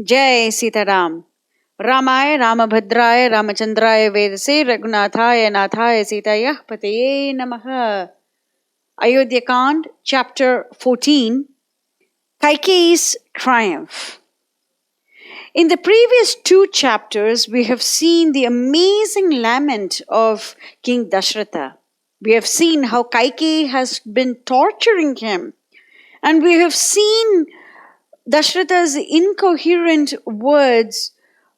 Jai Sitaram. Ramaya Ramabhadraya Ramachandraya Vedase Raghunathaya Nathaya Sitaya Pataye Namaha. Ayodhya Kand, chapter 14, Kaikeyi's triumph. In the previous two chapters, we have seen the amazing lament of King Dasaratha. We have seen how Kaikeyi has been torturing him. And we have seen Dasaratha's incoherent words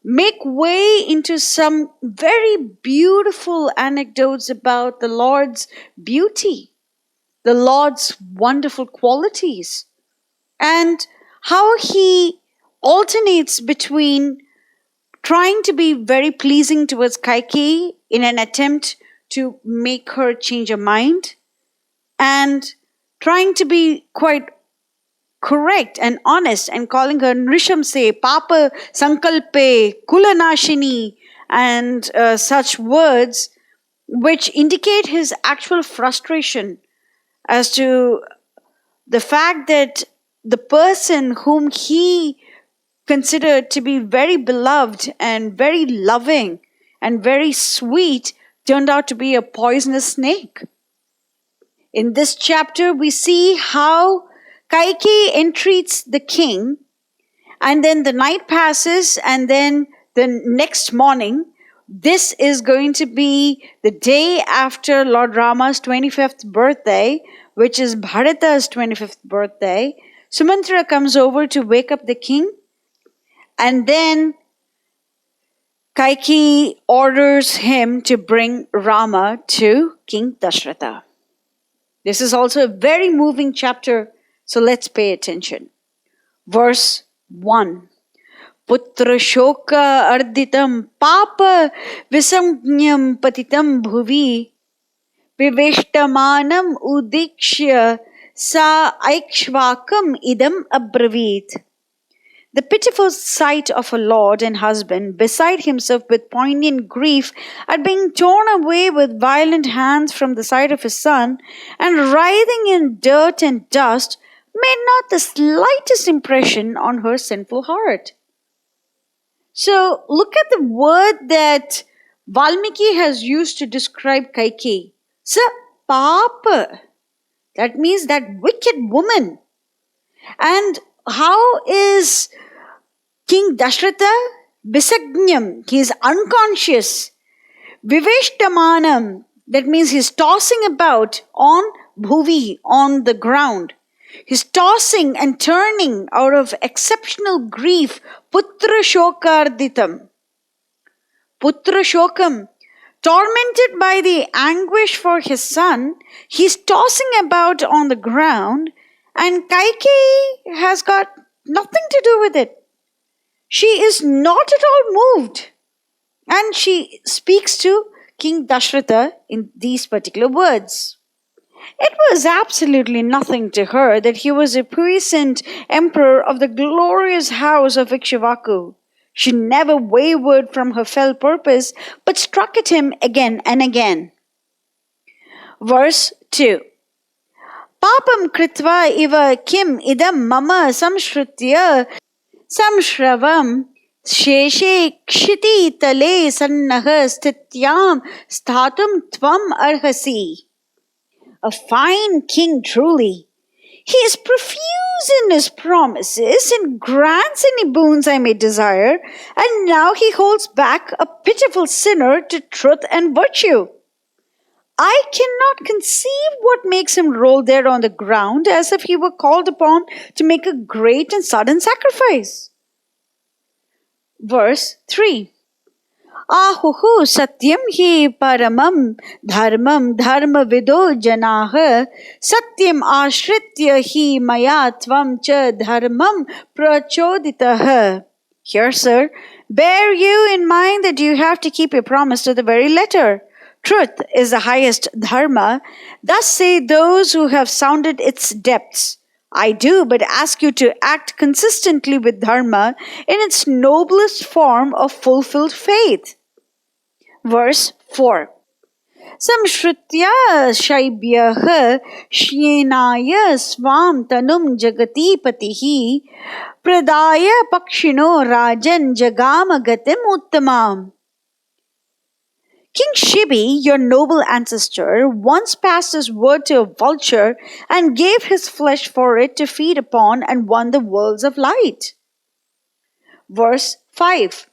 make way into some very beautiful anecdotes about the Lord's beauty, the Lord's wonderful qualities, and how he alternates between trying to be very pleasing towards Kaikeyi in an attempt to make her change her mind, and trying to be quite correct and honest and calling her Nrishamse, Papa Sankalpe, Kulanashini, and such words which indicate his actual frustration as to the fact that the person whom he considered to be very beloved and very loving and very sweet turned out to be a poisonous snake. In this chapter, we see how Kaikeyi entreats the king, and then the night passes, and then the next morning, this is going to be the day after Lord Rama's 25th birthday, which is Bharata's 25th birthday. Sumantra comes over to wake up the king, and then Kaikeyi orders him to bring Rama to King Dasaratha. This is also a very moving chapter, so let's pay attention. Verse 1. Putra shoka arditam papa visamnyam patitam bhuvi viveshtamanam udikshya sa aikshvakam idam abravit. The pitiful sight of a lord and husband beside himself with poignant grief at being torn away with violent hands from the side of his son and writhing in dirt and dust made not the slightest impression on her sinful heart. So look at the word that Valmiki has used to describe Kaikeyi. Sa papa. That means that wicked woman. And how is King Dasaratha? Visagnyam, he is unconscious. Viveshtamanam, that means he is tossing about on bhuvi, on the ground. He's tossing and turning out of exceptional grief. Putra shokarditam. Putra shokam. Tormented by the anguish for his son, he's tossing about on the ground, and Kaikeyi has got nothing to do with it. She is not at all moved. And she speaks to King Dasaratha in these particular words. It was absolutely nothing to her that he was a puissant emperor of the glorious house of Ikshvaku. She never wavered from her fell purpose, but struck at him again and again. Verse 2. Papam kritva iva kim idam mama samshrutya samshravam sheshe kshiti tale sannaha stityam sthatum tvam arhasi. A fine king truly. He is profuse in his promises and grants any boons I may desire, and now he holds back a pitiful sinner to truth and virtue. I cannot conceive what makes him roll there on the ground as if he were called upon to make a great and sudden sacrifice. Verse 3. Ahuhu satyam hi paramam dharmam dharma vido janaha satyam ashritya hi maya tvam cha dharmam prachoditaha. Here, sir, bear you in mind that you have to keep your promise to the very letter. Truth is the highest dharma. Thus say those who have sounded its depths. I do but ask you to act consistently with dharma in its noblest form of fulfilled faith. Verse 4. Samshrutya shaibhyah shyenaya svam tanum jagatipatihi pradaya pakshino rajan jagamagatim uttamam. King Sibi, your noble ancestor, once passed his word to a vulture and gave his flesh for it to feed upon and won the worlds of light. Verse 5.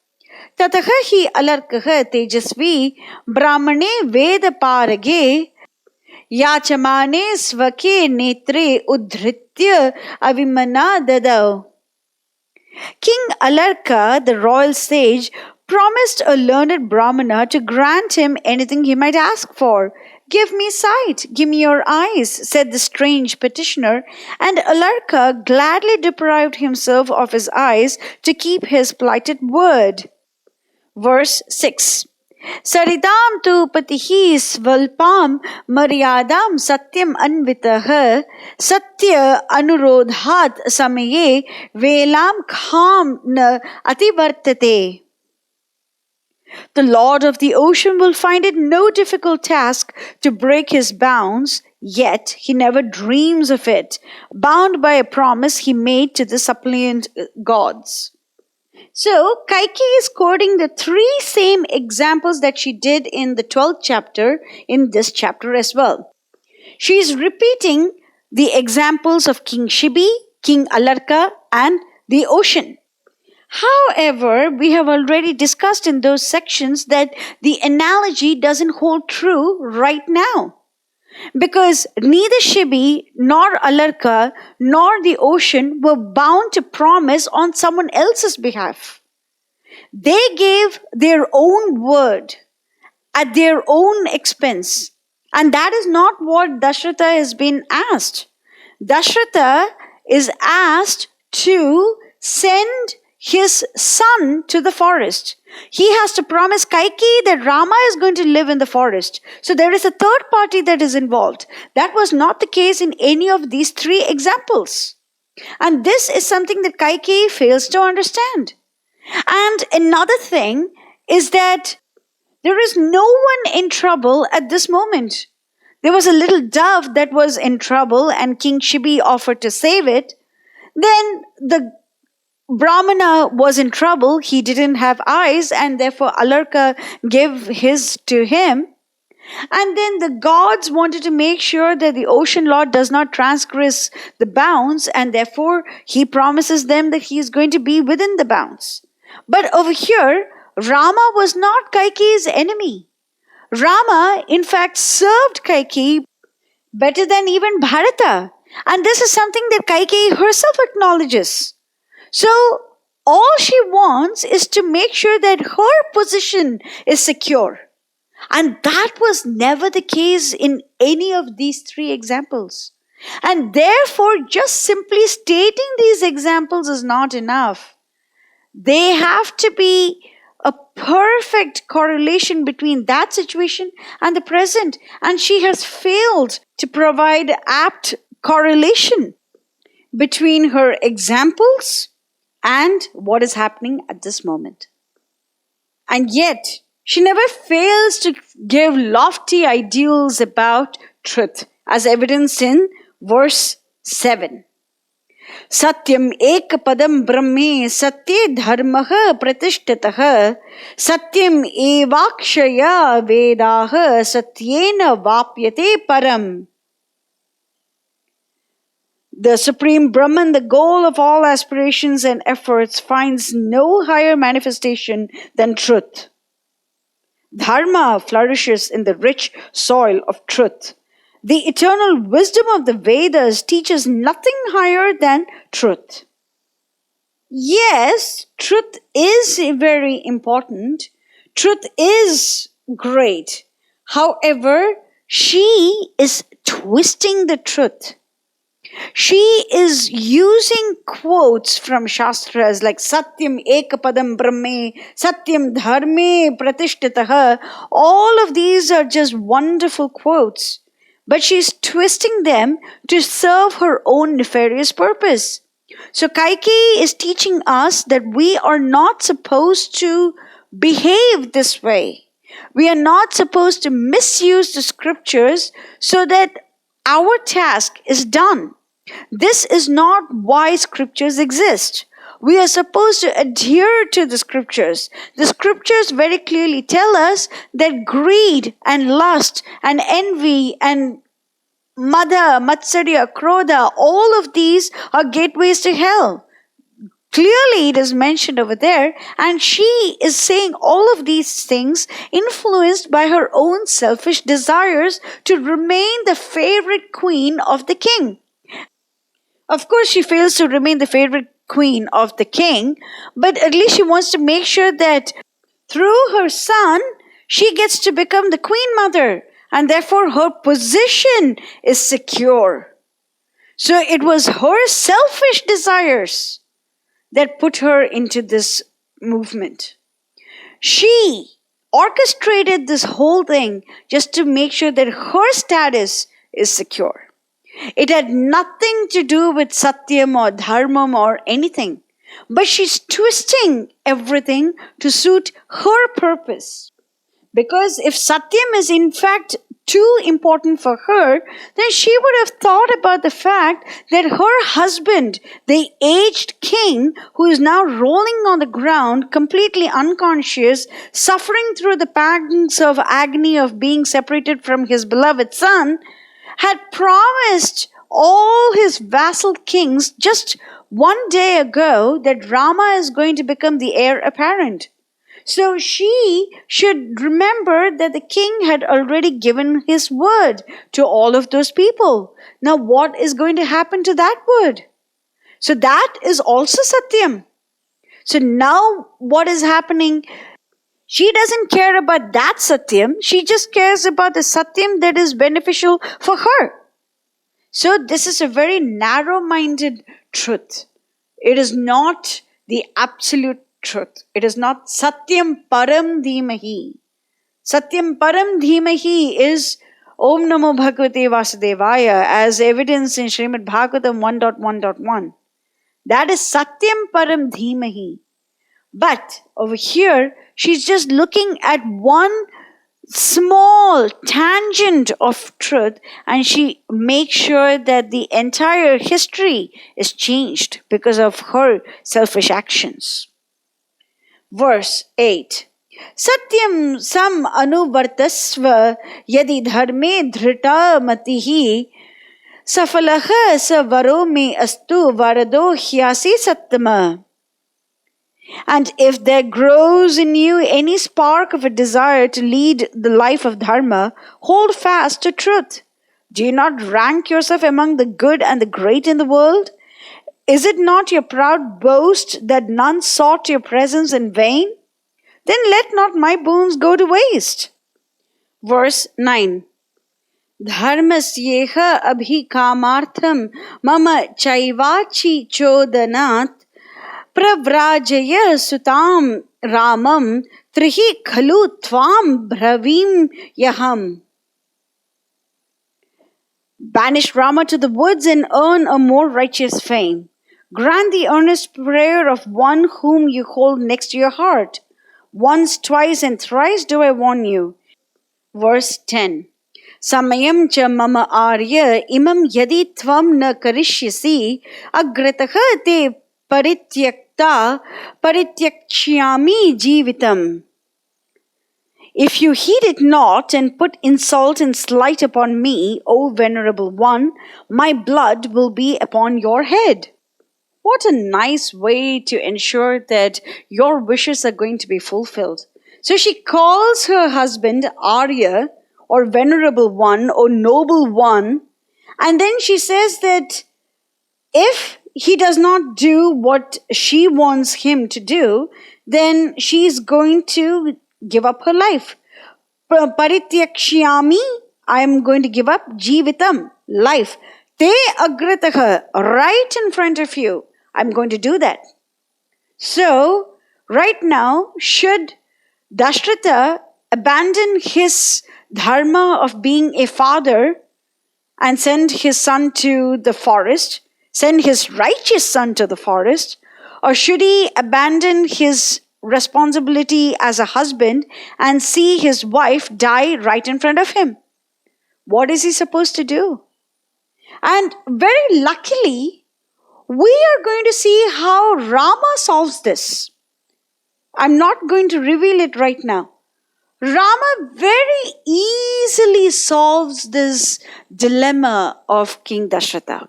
ततः हि अलर्कः तेजस्वी ब्राह्मणे वेदपारगे याचमाने स्वके नेत्रे उद्धृत्य अविमना ददौ. King Alarka, the royal sage, promised a learned Brahmana to grant him anything he might ask for. Give me sight, give me your eyes, said the strange petitioner, and Alarka gladly deprived himself of his eyes to keep his plighted word. Verse 6. Saridam tu patihi svalpam maryadam satyam anvitah satya anurodhat samaye velam kham na ativartate. The Lord of the ocean will find it no difficult task to break his bounds, yet he never dreams of it, bound by a promise he made to the suppliant gods. So, Kaikeyi is quoting the three same examples that she did in the 12th chapter in this chapter as well. She is repeating the examples of King Sibi, King Alarka, and the ocean. However, we have already discussed in those sections that the analogy doesn't hold true right now. Because neither Sibi nor Alarka nor the ocean were bound to promise on someone else's behalf. They gave their own word at their own expense. And that is not what Dasaratha has been asked. Dasaratha is asked to send his son to the forest. He has to promise Kaikeyi that Rama is going to live in the forest. So there is a third party that is involved. That was not the case in any of these three examples. And this is something that Kaikeyi fails to understand. And another thing is that there is no one in trouble at this moment. There was a little dove that was in trouble and King Sibi offered to save it. Then the Brahmana was in trouble. He didn't have eyes and therefore Alarka gave his to him. And then the gods wanted to make sure that the ocean lord does not transgress the bounds and therefore he promises them that he is going to be within the bounds. But over here, Rama was not Kaikeyi's enemy. Rama, in fact, served Kaikeyi better than even Bharata. And this is something that Kaikeyi herself acknowledges. So, all she wants is to make sure that her position is secure. And that was never the case in any of these three examples. And therefore, just simply stating these examples is not enough. They have to be a perfect correlation between that situation and the present. And she has failed to provide apt correlation between her examples and what is happening at this moment. And yet, she never fails to give lofty ideals about truth, as evidenced in verse 7. Satyam ekapadam brahme satye dharmaha pratishtataha satyam evakshaya vedaha satyena vapyate param. The Supreme Brahman, the goal of all aspirations and efforts, finds no higher manifestation than truth. Dharma flourishes in the rich soil of truth. The eternal wisdom of the Vedas teaches nothing higher than truth. Yes, truth is very important. Truth is great. However, she is twisting the truth. She is using quotes from Shastras like Satyam Ekapadam Brahme, Satyam Dharme Pratishtataha. All of these are just wonderful quotes. But she's twisting them to serve her own nefarious purpose. So Kaikeyi is teaching us that we are not supposed to behave this way. We are not supposed to misuse the scriptures so that our task is done. This is not why scriptures exist. We are supposed to adhere to the scriptures. The scriptures very clearly tell us that greed and lust and envy and matsarya, krodha, all of these are gateways to hell. Clearly, it is mentioned over there, and she is saying all of these things influenced by her own selfish desires to remain the favorite queen of the king. Of course, she fails to remain the favorite queen of the king, but at least she wants to make sure that through her son, she gets to become the queen mother, and therefore her position is secure. So it was her selfish desires that put her into this movement. She orchestrated this whole thing just to make sure that her status is secure. It had nothing to do with satyam or dharmam or anything, but she's twisting everything to suit her purpose. Because if satyam is in fact too important for her, then she would have thought about the fact that her husband, the aged king, who is now rolling on the ground, completely unconscious, suffering through the pangs of agony of being separated from his beloved son, had promised all his vassal kings just one day ago that Rama is going to become the heir apparent. So she should remember that the king had already given his word to all of those people. Now, what is going to happen to that word? So that is also satyam. So now what is happening? She doesn't care about that satyam. She just cares about the satyam that is beneficial for her. So this is a very narrow-minded truth. It is not the absolute truth. It is not Satyam Param Dhimahi. Satyam Param Dhimahi is Om Namo Bhagavate Vasudevaya as evidence in Srimad Bhagavatam 1.1.1. That is Satyam Param Dhimahi. But over here, she's just looking at one small tangent of truth and she makes sure that the entire history is changed because of her selfish actions. Verse 8. Satyam sam anuvartasva yadi dharme dhrita matihi safalaha sa varo me astu varado hyasi sattama. And if there grows in you any spark of a desire to lead the life of dharma, hold fast to truth. Do you not rank yourself among the good and the great in the world? Is it not your proud boast that none sought your presence in vain? Then let not my boons go to waste. Verse 9. Dharmasyeha abhikamartham mama chaivachi chodanat pravrajaya sutam ramam trihi khalu tvam bravim yaham. Banish Rama to the woods and earn a more righteous fame. Grant the earnest prayer of one whom you hold next to your heart. Once, twice, and thrice do I warn you. Verse 10. Samayam cha mama arya imam yadi tvam na karishyasi agrataha te parityakta parityakshyami jivitam. If you heed it not and put insult and slight upon me, O venerable one, my blood will be upon your head. What a nice way to ensure that your wishes are going to be fulfilled. So she calls her husband Arya, or venerable one, or noble one, and then she says that if he does not do what she wants him to do, then she's going to give up her life. Parityakshyami, I am going to give up jivitam, life. Te agrataha, right in front of you. I'm going to do that. So, right now, should Dasaratha abandon his dharma of being a father and send his son to the send his righteous son to the forest, or should he abandon his responsibility as a husband and see his wife die right in front of him. What is he supposed to do? And very luckily, we are going to see how Rama solves this. I'm not going to reveal it right now. Rama very easily solves this dilemma of King Dasaratha.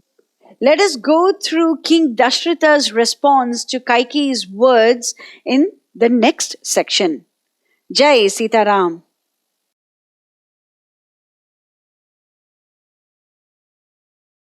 Let us go through King Dasaratha's response to Kaikeyi's words in the next section. Jai Sitaram.